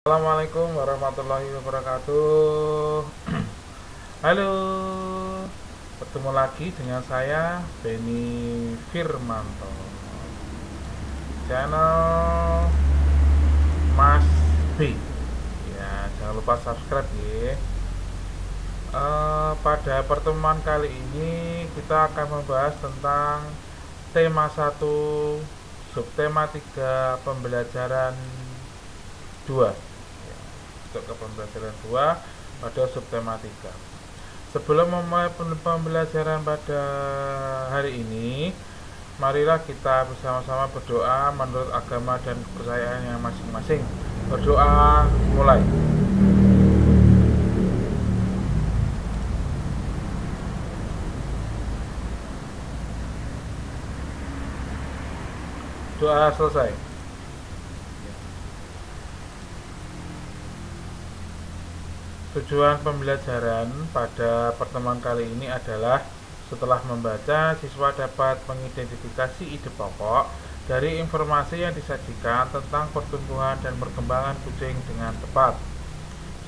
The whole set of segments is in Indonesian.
Assalamualaikum warahmatullahi wabarakatuh. Halo, bertemu lagi dengan saya Benny Firmanto, channel Mas B. Ya, jangan lupa subscribe ya. Pada pertemuan kali ini kita akan membahas tentang tema 1, subtema 3, pembelajaran 2. Untuk ke pembelajaran 2 pada subtema 3. Sebelum memulai pembelajaran pada hari ini, marilah kita bersama-sama berdoa menurut agama dan kepercayaan yang masing-masing. Berdoa, mulai. Doa selesai. Tujuan pembelajaran pada pertemuan kali ini adalah setelah membaca, siswa dapat mengidentifikasi ide pokok dari informasi yang disajikan tentang pertumbuhan dan perkembangan kucing dengan tepat.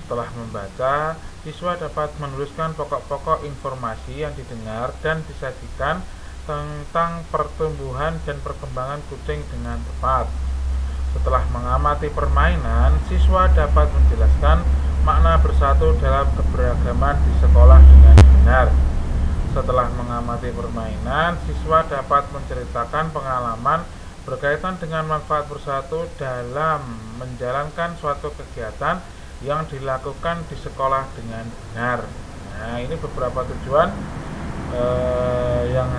Setelah membaca, siswa dapat menuliskan pokok-pokok informasi yang didengar dan disajikan tentang pertumbuhan dan perkembangan kucing dengan tepat. Setelah mengamati permainan, siswa dapat menjelaskan makna bersatu dalam keberagaman di sekolah dengan benar. Setelah mengamati permainan, siswa dapat menceritakan pengalaman berkaitan dengan manfaat bersatu dalam menjalankan suatu kegiatan yang dilakukan di sekolah dengan benar. Nah, ini beberapa tujuan yang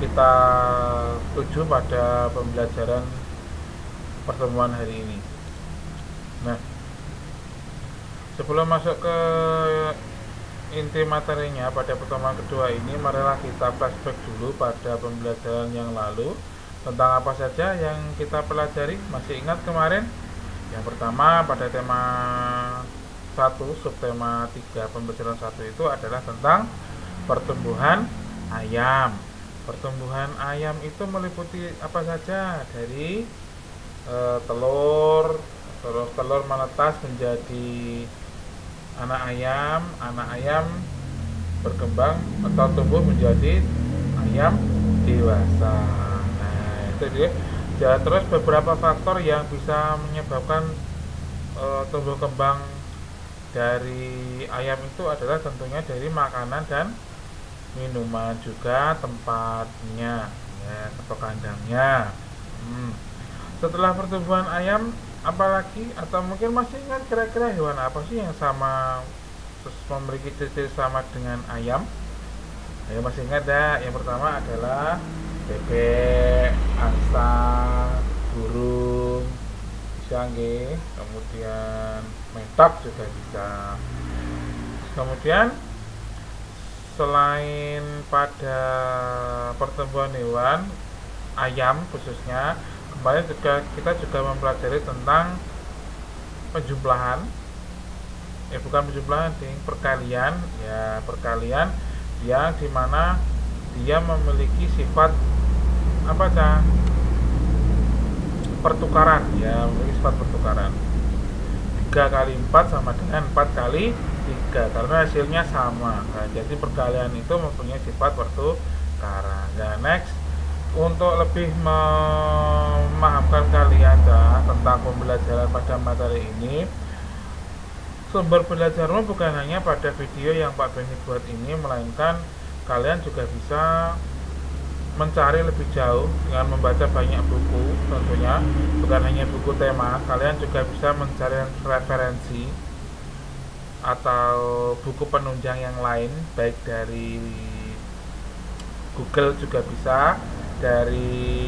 kita tuju pada pembelajaran pertemuan hari ini. Nah, sebelum masuk ke inti materinya pada pertemuan kedua ini, marilah kita flashback dulu pada pembelajaran yang lalu tentang apa saja yang kita pelajari. Masih ingat kemarin? Yang pertama pada tema 1, subtema 3, pembelajaran 1 itu adalah tentang pertumbuhan ayam. Pertumbuhan ayam itu meliputi apa saja? Dari telur, terus telur menetas menjadi anak ayam berkembang atau tumbuh menjadi ayam dewasa. Nah, itu dia. Ya, terus beberapa faktor yang bisa menyebabkan tumbuh kembang dari ayam itu adalah tentunya dari makanan dan minuman, juga tempatnya, ya, atau kandangnya. Setelah pertumbuhan ayam, apalagi, atau mungkin masih ingat kira-kira hewan apa sih yang sama, memiliki ciri-ciri sama dengan ayam? Ayo, masih ingat ya? Yang pertama adalah bebek, angsa, burung, bisa nggih. Kemudian mentok juga bisa. Kemudian selain pada pertumbuhan hewan, ayam khususnya, kemarin juga kita juga mempelajari tentang penjumlahan, bukan penjumlahan, perkalian, ya, perkalian yang dimana dia memiliki sifat apa cah? Pertukaran, ya, memiliki sifat pertukaran. 3 kali 4 sama dengan 4 kali 3 karena hasilnya sama. Nah, jadi perkalian itu mempunyai sifat pertukaran. Nah, next, untuk lebih memahamkan kalian tentang pembelajaran pada materi ini, sumber belajarmu bukan hanya pada video yang Pak Benny buat ini, melainkan kalian juga bisa mencari lebih jauh dengan membaca banyak buku. Tentunya bukan hanya buku tema, kalian juga bisa mencari referensi atau buku penunjang yang lain, baik dari Google juga bisa, dari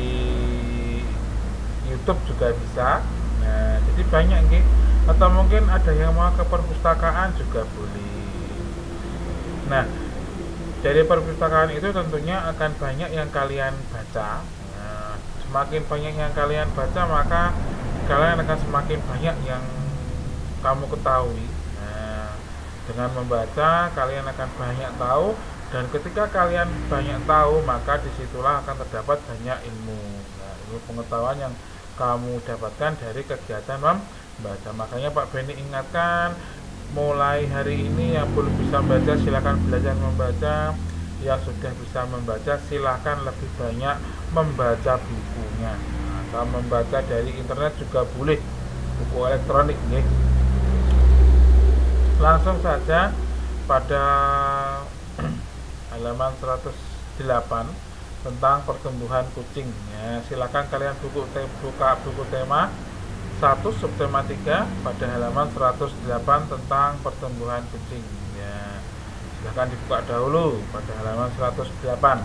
YouTube juga bisa. Nah, jadi banyak nih. Atau mungkin ada yang mau ke perpustakaan juga boleh. Nah, dari perpustakaan itu tentunya akan banyak yang kalian baca. Nah, semakin banyak yang kalian baca, maka kalian akan semakin banyak yang kamu ketahui. Nah, dengan membaca kalian akan banyak tahu, dan ketika kalian banyak tahu, maka disitulah akan terdapat banyak ilmu. Nah, ilmu pengetahuan yang kamu dapatkan dari kegiatan membaca. Makanya Pak Beni ingatkan, mulai hari ini yang belum bisa membaca silakan belajar membaca, yang sudah bisa membaca silakan lebih banyak membaca bukunya. Nah, membaca dari internet juga boleh, buku elektronik nih. Langsung saja pada halaman 108 tentang pertumbuhan kucing ya. Silakan kalian buka buku tema 1 subtema 3 pada halaman 108 tentang pertumbuhan kucing ya. Silakan dibuka dahulu pada halaman 108.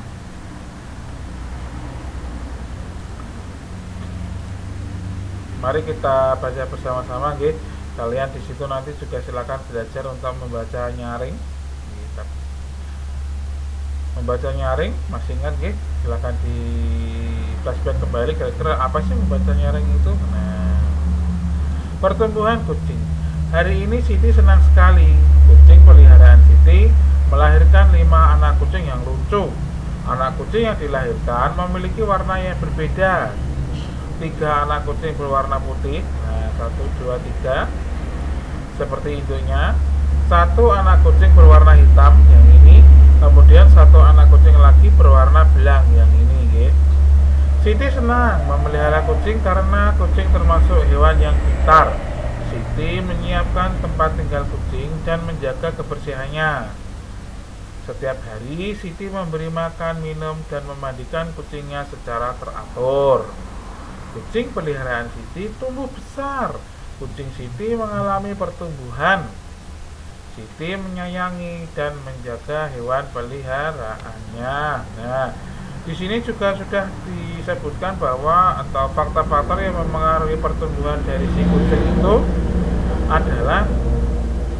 Mari kita baca bersama-sama nggih. Kalian di situ nanti juga silakan belajar untuk membaca nyaring. Membaca nyaring masih ingat nggih? Silakan di flashback kembali kira-kira apa sih membaca nyaring itu. Nah, pertumbuhan kucing. Hari ini Siti senang sekali. Kucing peliharaan Siti melahirkan 5 anak kucing yang lucu. Anak kucing yang dilahirkan memiliki warna yang berbeda. 3 anak kucing berwarna putih. Nah, 1, 2, 3 seperti induknya. 1 anak kucing berwarna hitam yang ini. Kemudian 1 anak kucing lagi berwarna belang yang ini gitu. Siti senang memelihara kucing karena kucing termasuk hewan yang pintar. Siti menyiapkan tempat tinggal kucing dan menjaga kebersihannya. Setiap hari Siti memberi makan, minum, dan memandikan kucingnya secara teratur. Kucing peliharaan Siti tumbuh besar. Kucing Siti mengalami pertumbuhan. Siti menyayangi dan menjaga hewan peliharaannya. Nah, di sini juga sudah disebutkan bahwa atau faktor-faktor yang mempengaruhi pertumbuhan dari si kucing itu adalah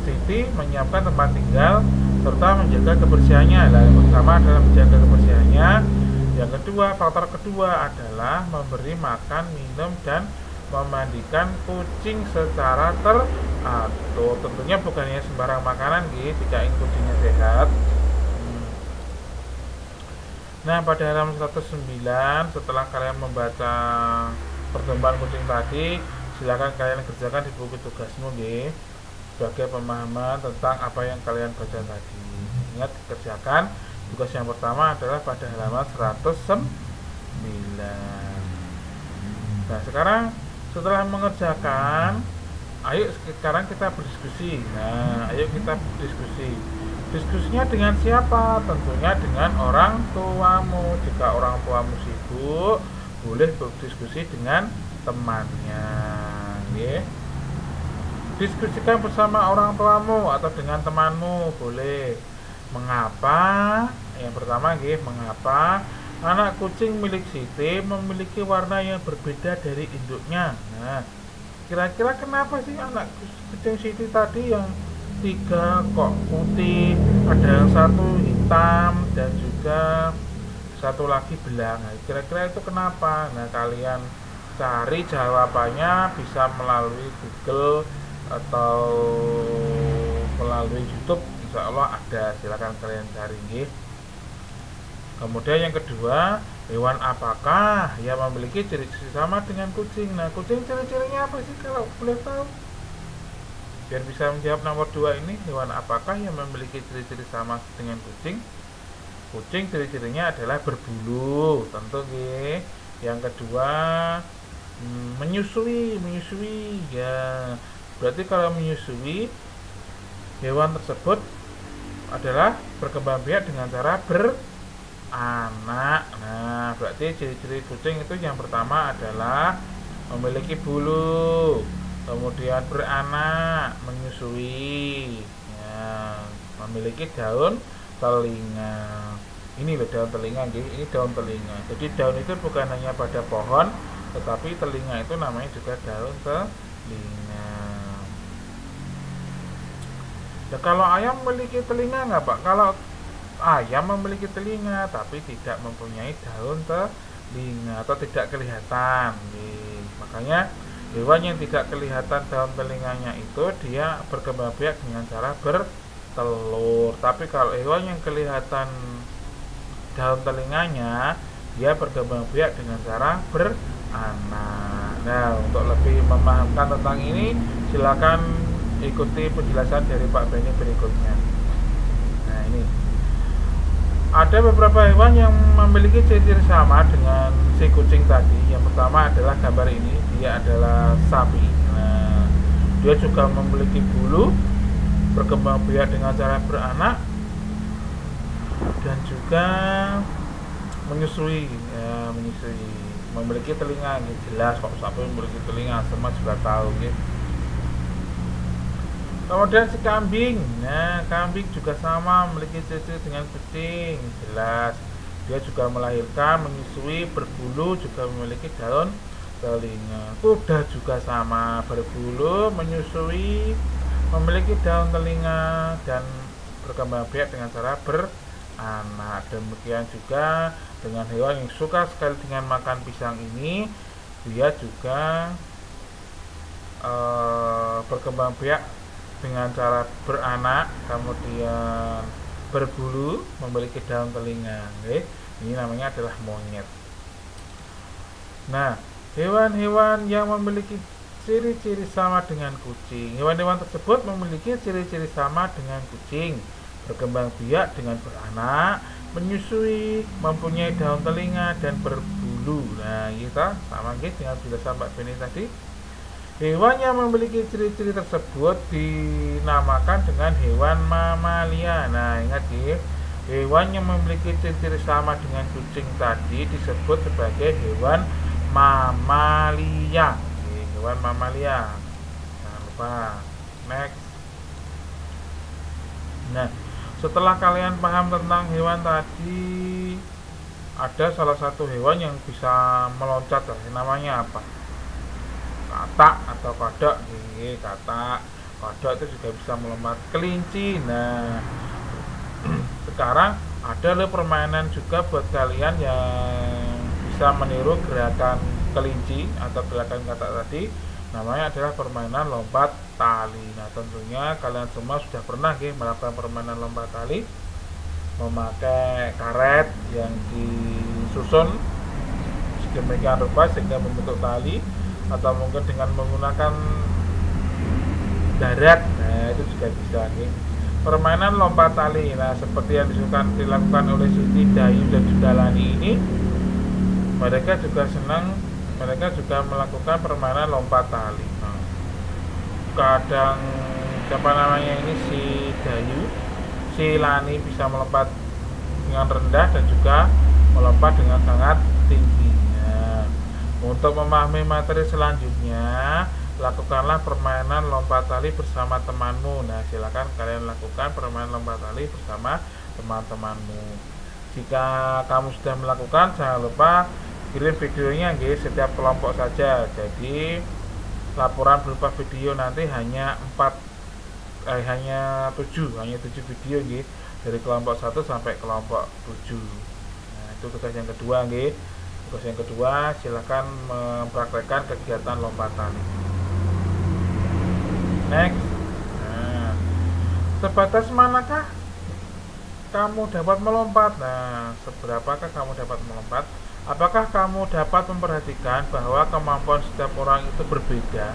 Siti menyiapkan tempat tinggal serta menjaga kebersihannya. Nah, yang pertama adalah menjaga kebersihannya. Yang kedua, faktor kedua adalah memberi makan, minum, dan memandikan kucing secara teratur. Tentunya bukan hanya sembarang makanan gitu, jika ingin kucingnya sehat. Nah, pada halaman 109 setelah kalian membaca pertumbuhan kucing tadi, silakan kalian kerjakan di buku tugasmu nggih, sebagai pemahaman tentang apa yang kalian baca tadi. Ingat, kerjakan. Tugas yang pertama adalah pada halaman 109. Nah, sekarang setelah mengerjakan, ayo sekarang kita berdiskusi. Nah, ayo kita berdiskusi. Diskusinya dengan siapa? Tentunya dengan orang tuamu. Jika orang tuamu sibuk, boleh berdiskusi dengan temannya. Oke. Diskusikan bersama orang tuamu atau dengan temanmu, boleh. Mengapa? Yang pertama nggih, mengapa anak kucing milik Siti memiliki warna yang berbeda dari induknya? Nah, kira-kira kenapa sih anak kucing Siti tadi yang 3 kok putih, ada yang 1 hitam dan juga 1 lagi belang? Nah, kira-kira itu kenapa? Nah, kalian cari jawabannya bisa melalui Google atau melalui YouTube. Insya Allah ada, silakan kalian cari nggih. Kemudian yang kedua, hewan apakah yang memiliki ciri-ciri sama dengan kucing? Nah, kucing ciri-cirinya apa sih kalau boleh tahu? Biar bisa menjawab nomor 2 ini, hewan apakah yang memiliki ciri-ciri sama dengan kucing? Kucing ciri-cirinya adalah berbulu, tentu nggih. Yang kedua, menyusui ya. Berarti kalau menyusui, hewan tersebut adalah berkembang biak dengan cara beranak. Nah, berarti ciri-ciri kucing itu yang pertama adalah memiliki bulu, kemudian beranak, menyusui ya, memiliki daun telinga. Ini loh daun telinga, ini daun telinga. Jadi daun itu bukan hanya pada pohon, tetapi telinga itu namanya juga daun telinga. Ya, kalau ayam memiliki telinga nggak Pak? Kalau ayam memiliki telinga tapi tidak mempunyai daun telinga atau tidak kelihatan. Makanya hewan yang tidak kelihatan daun telinganya itu dia berkembang biak dengan cara bertelur. Tapi kalau hewan yang kelihatan daun telinganya, dia berkembang biak dengan cara beranak. Nah, untuk lebih memahamkan tentang ini, silakan ikuti penjelasan dari Pak Beni berikutnya. Nah, ini ada beberapa hewan yang memiliki ciri-ciri sama dengan si kucing tadi. Yang pertama adalah gambar ini, dia adalah sapi. Nah, dia juga memiliki bulu, berkembang biak dengan cara beranak, dan juga menyusui, ya, memiliki telinga. Jelas kok sapi memiliki telinga, semua juga tahu gitu. Kemudian si kambing, nah kambing juga sama memiliki ciri dengan kucing, jelas. Dia juga melahirkan, menyusui, berbulu, juga memiliki daun telinga. Kuda juga sama, berbulu, menyusui, memiliki daun telinga, dan berkembang biak dengan cara beranak. Demikian juga dengan hewan yang suka sekali dengan makan pisang ini, dia juga berkembang biak dengan cara beranak, kemudian berbulu, memiliki daun telinga. Oke. Ini namanya adalah monyet. Nah, hewan-hewan yang memiliki ciri-ciri sama dengan kucing, hewan-hewan tersebut memiliki ciri-ciri sama dengan kucing, berkembang biak dengan beranak, menyusui, mempunyai daun telinga, dan berbulu. Nah, kita sama dengan penjelasan Pak Beni tadi. Hewan yang memiliki ciri-ciri tersebut dinamakan dengan hewan mamalia. Nah, ingat ya, hewan yang memiliki ciri-ciri sama dengan kucing tadi disebut sebagai hewan mamalia. Oke, hewan mamalia. Jangan lupa. Next. Nah, setelah kalian paham tentang hewan tadi, ada salah satu hewan yang bisa meloncat. Namanya apa? Katak atau kodok. Katak, kodok itu juga bisa melompat. Kelinci. Nah, sekarang ada permainan juga buat kalian yang bisa meniru gerakan kelinci atau gerakan katak tadi. Namanya adalah permainan lompat tali. Nah, tentunya kalian semua sudah pernah melakukan permainan lompat tali, memakai karet yang disusun sedemikian rupa sehingga membentuk tali, atau mungkin dengan menggunakan darat. Nah, itu juga bisa permainan lompat tali. Nah, seperti yang dilakukan oleh Siti, Dayu, dan Judalani ini, mereka juga melakukan permainan lompat tali. Nah, kadang siapa namanya ini, si Dayu, si Lani bisa melompat dengan rendah dan juga melompat dengan sangat tinggi. Untuk memahami materi selanjutnya, lakukanlah permainan lompat tali bersama temanmu. Nah, silakan kalian lakukan permainan lompat tali bersama teman-temanmu. Jika kamu sudah melakukan, jangan lupa kirim videonya setiap kelompok saja. Jadi laporan berupa video nanti hanya 7 video dari kelompok 1 sampai kelompok 7. Nah, itu tugas yang kedua. Tugas yang kedua, silakan mempraktekkan kegiatan lompat tali. Next. Nah, sebatas manakah kamu dapat melompat? Nah, seberapakah kamu dapat melompat? Apakah kamu dapat memperhatikan bahwa kemampuan setiap orang itu berbeda?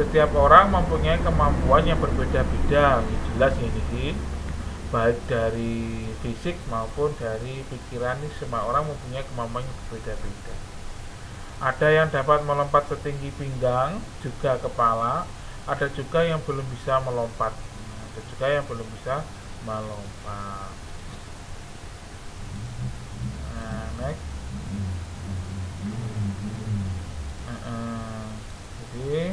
Setiap orang mempunyai kemampuan yang berbeda-beda. Jelas ini, baik dari fisik maupun dari pikiran. Semua orang mempunyai kemampuan yang berbeda-beda. Ada yang dapat melompat setinggi pinggang, juga kepala. Ada juga yang belum bisa melompat. Nah, next. Jadi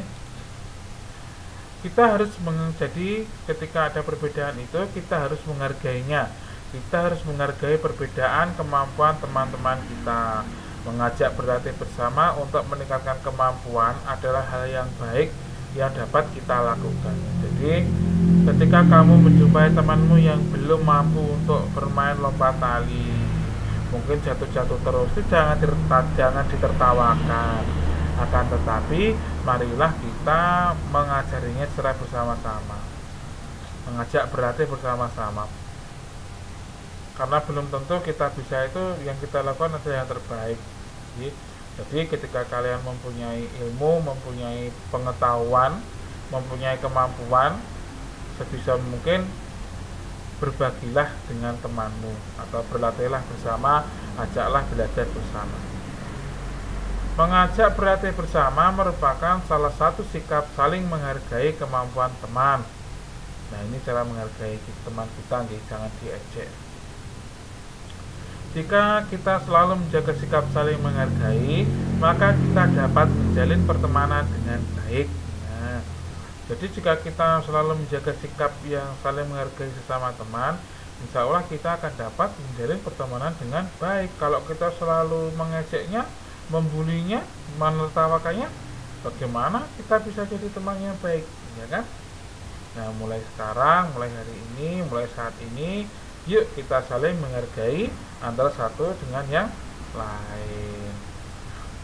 kita harus ketika ada perbedaan itu, kita harus menghargainya. Kita harus menghargai perbedaan kemampuan teman-teman kita. Mengajak berlatih bersama untuk meningkatkan kemampuan adalah hal yang baik yang dapat kita lakukan. Jadi ketika kamu menjumpai temanmu yang belum mampu untuk bermain lompat tali, mungkin jatuh-jatuh terus, itu jangan ditertawakan. Akan tetapi marilah kita mengajarinya secara bersama-sama, mengajak berlatih bersama-sama. Karena belum tentu kita bisa itu yang kita lakukan adalah yang terbaik. Jadi, Jadi ketika kalian mempunyai ilmu, mempunyai pengetahuan, mempunyai kemampuan, sebisa mungkin berbagilah dengan temanmu atau berlatihlah bersama, ajaklah belajar bersama. Mengajak berlatih bersama merupakan salah satu sikap saling menghargai kemampuan teman. Nah, ini cara menghargai teman kita, jangan diejek. Jika kita selalu menjaga sikap saling menghargai, maka kita dapat menjalin pertemanan dengan baik. Nah, jadi jika kita selalu menjaga sikap yang saling menghargai sesama teman, insya Allah kita akan dapat menjalin pertemanan dengan baik. Kalau kita selalu mengejeknya, membulinya, menertawakannya, bagaimana kita bisa jadi teman yang baik, ya kan? Nah, mulai sekarang, mulai hari ini, mulai saat ini, yuk kita saling menghargai antara satu dengan yang lain.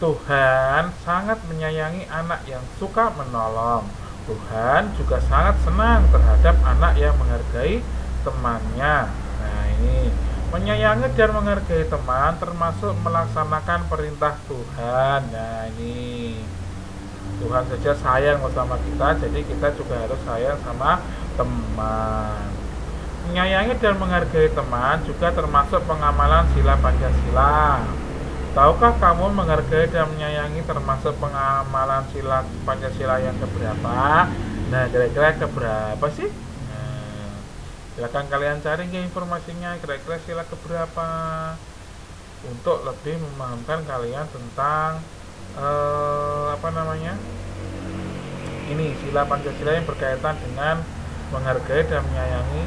Tuhan sangat menyayangi anak yang suka menolong. Tuhan juga sangat senang terhadap anak yang menghargai temannya. Nah, ini menyayangi dan menghargai teman termasuk melaksanakan perintah Tuhan. Nah, ini Tuhan saja sayang sama kita, jadi kita juga harus sayang sama teman. Menyayangi dan menghargai teman juga termasuk pengamalan sila Pancasila. Tahukah kamu menghargai dan menyayangi termasuk pengamalan sila Pancasila yang keberapa? Nah, kira-kira keberapa sih? Silahkan kalian cari informasinya, kira-kira sila keberapa, untuk lebih memahamkan kalian tentang ini sila Pancasila yang berkaitan dengan menghargai dan menyayangi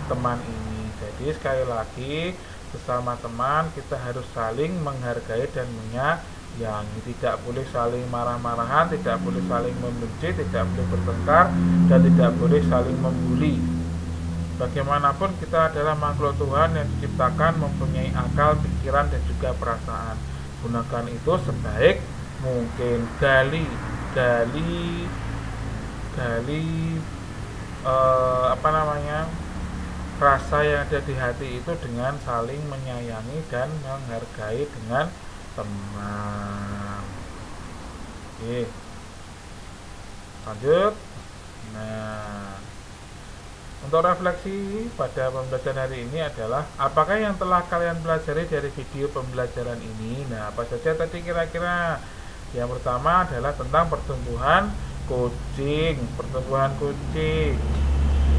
teman ini. Jadi sekali lagi, sesama teman kita harus saling menghargai dan menyayangi. Tidak boleh saling marah-marahan, tidak boleh saling membenci, tidak boleh bertengkar, dan tidak boleh saling membuli. Bagaimanapun kita adalah makhluk Tuhan yang diciptakan mempunyai akal, pikiran, dan juga perasaan. Gunakan itu sebaik mungkin. Gali rasa yang ada di hati itu dengan saling menyayangi dan menghargai dengan teman. Oke, lanjut. Nah, untuk refleksi pada pembelajaran hari ini adalah apakah yang telah kalian pelajari dari video pembelajaran ini? Nah, apa saja tadi kira-kira? Yang pertama adalah tentang pertumbuhan kucing.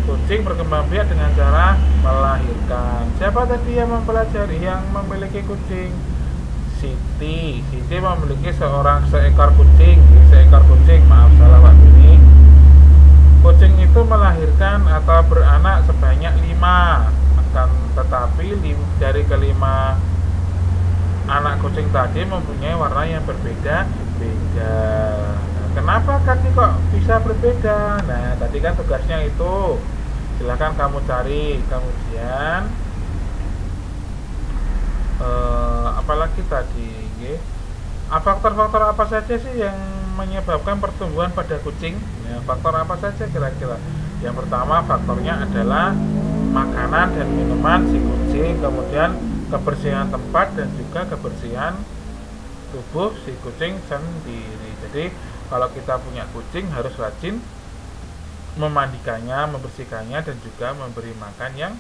Kucing berkembang biak dengan cara melahirkan. Siapa tadi yang mempelajari, yang memiliki kucing? Siti memiliki seekor kucing. Maaf, salah waktu ini. Kucing itu melahirkan atau beranak sebanyak 5. Akan tetapi dari kelima anak kucing tadi mempunyai warna yang berbeda-beda. Nah, kenapa tadi kok bisa berbeda? Nah, tadi kan tugasnya itu. Silahkan kamu cari. Kemudian apalagi tadi? Faktor-faktor apa saja sih yang menyebabkan pertumbuhan pada kucing? Ya, faktor apa saja kira-kira? Yang pertama faktornya adalah makanan dan minuman si kucing, kemudian kebersihan tempat dan juga kebersihan tubuh si kucing sendiri. Jadi kalau kita punya kucing harus rajin memandikannya, membersihkannya, dan juga memberi makan yang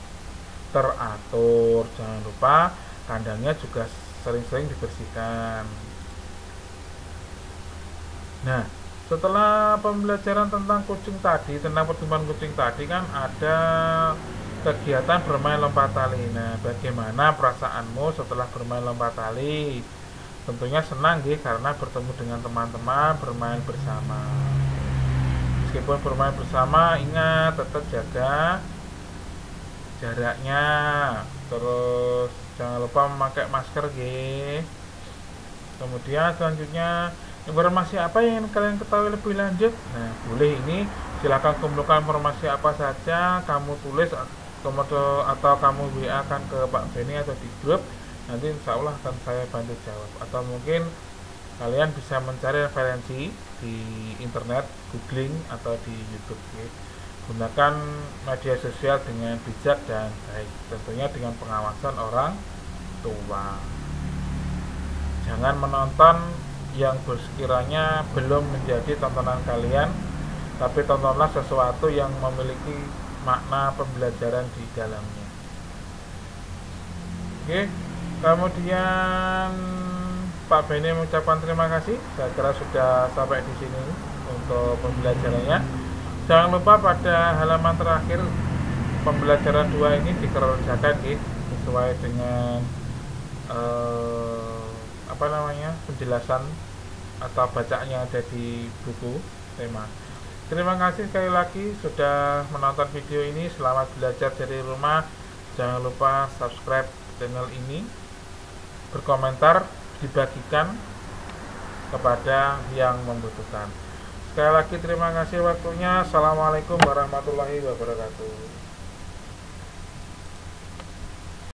teratur. Jangan lupa kandangnya juga sering-sering dibersihkan. Nah, setelah pembelajaran tentang kucing tadi, tentang pertumbuhan kucing tadi, kan ada kegiatan bermain lompat tali. Nah, bagaimana perasaanmu setelah bermain lompat tali? Tentunya senang karena bertemu dengan teman-teman, bermain bersama. Meskipun bermain bersama, ingat tetap jaga jaraknya. Terus jangan lupa memakai masker Kemudian selanjutnya, informasi apa yang kalian ketahui lebih lanjut? Nah, boleh ini silakan kumpulkan informasi apa saja, kamu tulis atau kamu WA kan ke Pak Beni atau di grup. Nanti insya Allah akan saya bantu jawab. Atau mungkin kalian bisa mencari referensi di internet, googling atau di YouTube. Gunakan media sosial dengan bijak dan baik, tentunya dengan pengawasan orang tua. Jangan menonton yang sekiranya belum menjadi tontonan kalian, tapi tontonlah sesuatu yang memiliki makna pembelajaran di dalamnya. Oke, kemudian Pak Beni mengucapkan terima kasih. Saya kira sudah sampai di sini untuk pembelajarannya. Jangan lupa pada halaman terakhir pembelajaran 2 ini dikerjakan sesuai dengan penjelasan atau bacaan yang ada di buku tema. Terima kasih sekali lagi sudah menonton video ini. Selamat belajar dari rumah. Jangan lupa subscribe channel ini, berkomentar, dibagikan kepada yang membutuhkan. Sekali lagi terima kasih waktunya. Assalamualaikum warahmatullahi wabarakatuh.